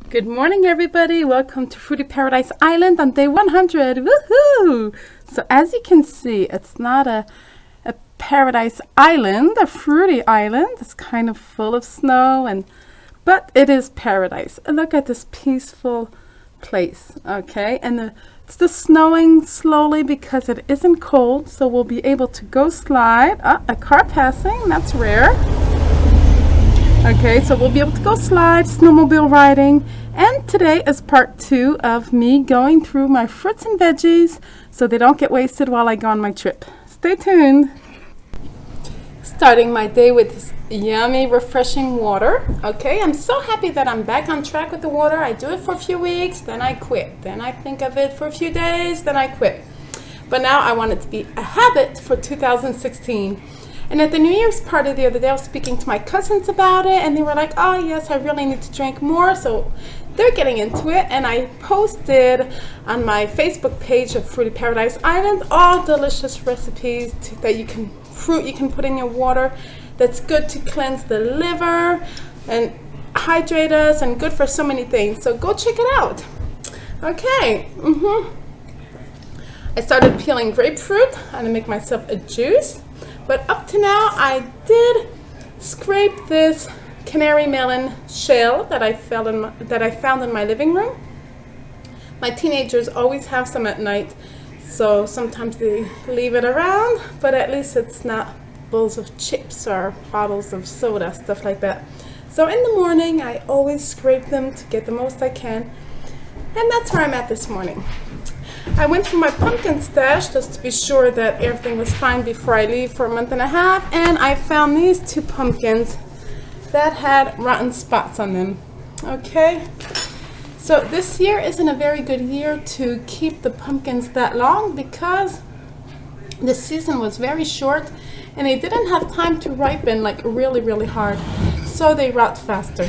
Good morning, everybody. Welcome to Fruity Paradise Island on day 100. Woohoo! So as you can see, it's not a paradise island, a fruity island. It's kind of full of snow, but it is paradise. And look at this peaceful place, okay? And it's just snowing slowly because it isn't cold, so we'll be able to go slide. A car passing, that's rare. Okay, so we'll be able to go slide, snowmobile riding, and today is part 2 of me going through my fruits and veggies so they don't get wasted while I go on my trip. Stay tuned. Starting my day with this yummy, refreshing water. Okay, I'm so happy that I'm back on track with the water. I do it for a few weeks, then I quit. Then I think of it for a few days, then I quit. But now I want it to be a habit for 2016. And at the New Year's party the other day, I was speaking to my cousins about it, and they were like, oh yes, I really need to drink more. So they're getting into it, and I posted on my Facebook page of Fruity Paradise Island all delicious recipes that you can put in your water that's good to cleanse the liver and hydrate us and good for so many things. So go check it out. Okay. I started peeling grapefruit. I'm gonna make myself a juice. But up to now, I did scrape this canary melon shell that I found in my living room. My teenagers always have some at night, so sometimes they leave it around, but at least it's not bowls of chips or bottles of soda, stuff like that. So in the morning, I always scrape them to get the most I can, and that's where I'm at this morning. I went through my pumpkin stash just to be sure that everything was fine before I leave for a month and a half, and I found these 2 pumpkins that had rotten spots on them. Okay, so this year isn't a very good year to keep the pumpkins that long because the season was very short and they didn't have time to ripen like really hard, so they rot faster.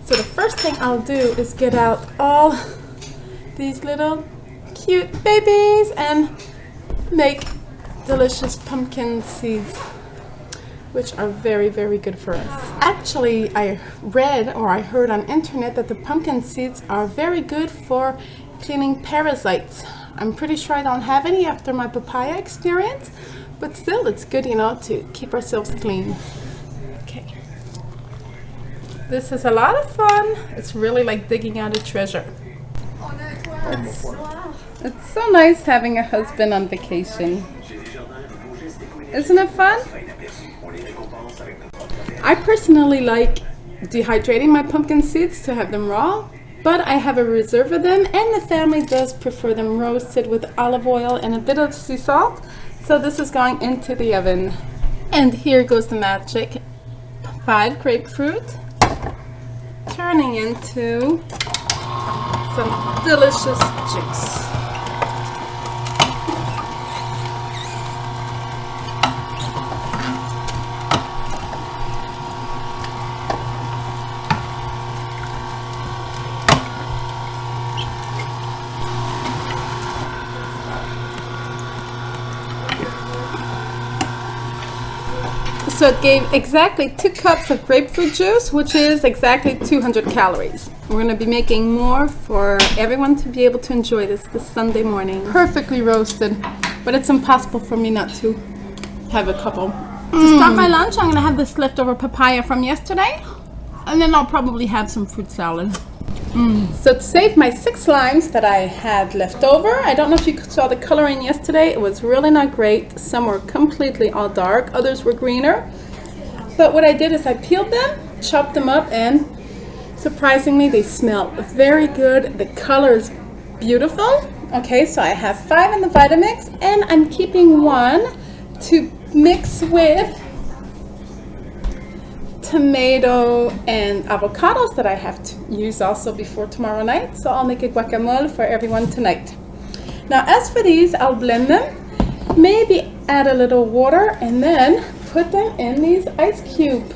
So the first thing I'll do is get out all these little cute babies and make delicious pumpkin seeds, which are very good for us. Actually, I read or I heard on internet that the pumpkin seeds are very good for cleaning parasites. I'm pretty sure I don't have any after my papaya experience, but still it's good, you know, to keep ourselves clean. Okay. This is a lot of fun. It's really like digging out a treasure. It's so nice having a husband on vacation. Isn't it fun? I personally like dehydrating my pumpkin seeds to have them raw, but I have a reserve of them, and the family does prefer them roasted with olive oil and a bit of sea salt. So this is going into the oven. And here goes the magic. 5 grapefruit turning into some delicious juice. So it gave exactly 2 cups of grapefruit juice, which is exactly 200 calories. We're going to be making more for everyone to be able to enjoy this Sunday morning. Perfectly roasted, but it's impossible for me not to have a couple. To start my lunch, I'm going to have this leftover papaya from yesterday, and then I'll probably have some fruit salad. So to save my 6 limes that I had left over, I don't know if you saw the coloring yesterday, it was really not great. Some were completely all dark, others were greener. But what I did is I peeled them, chopped them up, and surprisingly they smell very good. The color is beautiful. Okay, so I have 5 in the Vitamix, and I'm keeping 1 to mix with tomato and avocados that I have to use also before tomorrow night. So I'll make a guacamole for everyone tonight. Now as for these, I'll blend them, maybe add a little water, and then put them in these ice cube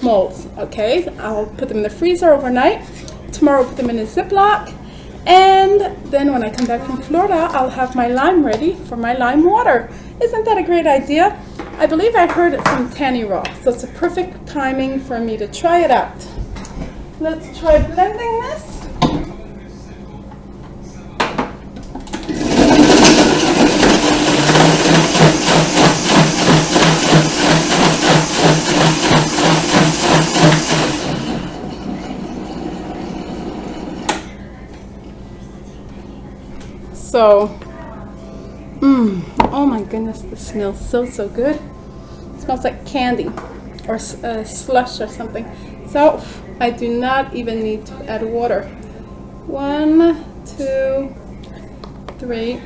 molds. Okay, I'll put them in the freezer overnight. Tomorrow I'll put them in a Ziploc, and then when I come back from Florida, I'll have my lime ready for my lime water. Isn't that a great idea? I believe I heard it from Tanny Raw, so it's a perfect timing for me to try it out. Let's try blending this. So, oh my goodness, this smells so good. It smells like candy or slush or something. So I do not even need to add water. 1, 2, 3.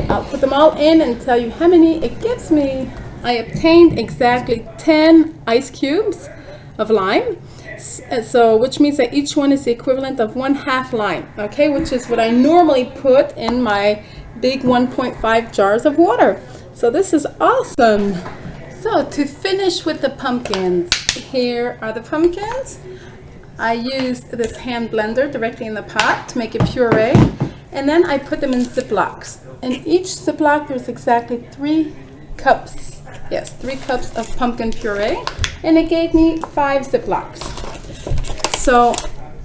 I'll put them all in and tell you how many it gives me. I obtained exactly 10 ice cubes of lime. So, which means that each one is the equivalent of 1/2 lime, okay, which is what I normally put in my big 1.5 jars of water. So this is awesome. So to finish with the pumpkins, here are the pumpkins. I used this hand blender directly in the pot to make a puree, and then I put them in Ziplocs. In each Ziploc there's exactly 3 cups. Yes, 3 cups of pumpkin puree, and it gave me 5 Ziplocs. So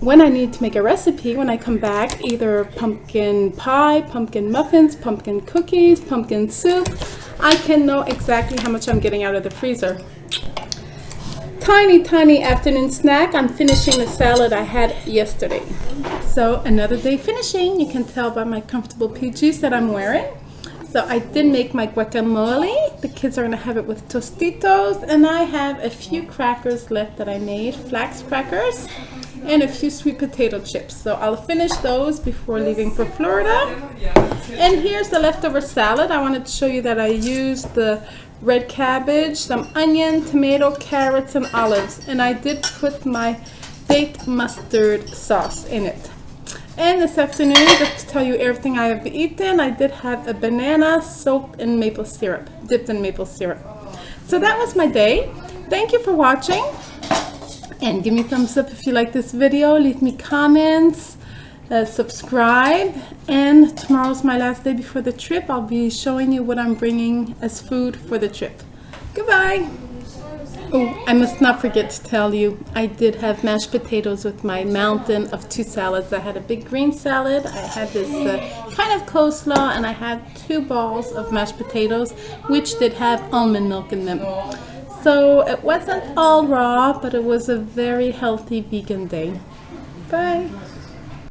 when I need to make a recipe, when I come back, either pumpkin pie, pumpkin muffins, pumpkin cookies, pumpkin soup, I can know exactly how much I'm getting out of the freezer. Tiny afternoon snack. I'm finishing the salad I had yesterday. So another day finishing. You can tell by my comfortable PJs that I'm wearing. So I did make my guacamole. The kids are gonna have it with Tostitos, and I have a few crackers left that I made, flax crackers, and a few sweet potato chips. So I'll finish those before leaving for Florida. And here's the leftover salad. I wanted to show you that I used the red cabbage, some onion, tomato, carrots, and olives, and I did put my baked mustard sauce in it. And this afternoon, just to tell you everything I have eaten, I did have a banana soaked in maple syrup, dipped in maple syrup. So that was my day. Thank you for watching, and give me a thumbs up if you like this video. Leave me comments, subscribe, and tomorrow's my last day before the trip. I'll be showing you what I'm bringing as food for the trip. Goodbye. Oh, I must not forget to tell you, I did have mashed potatoes with my mountain of 2 salads. I had a big green salad, I had this kind of coleslaw, and I had 2 balls of mashed potatoes, which did have almond milk in them. So it wasn't all raw, but it was a very healthy vegan day. Bye.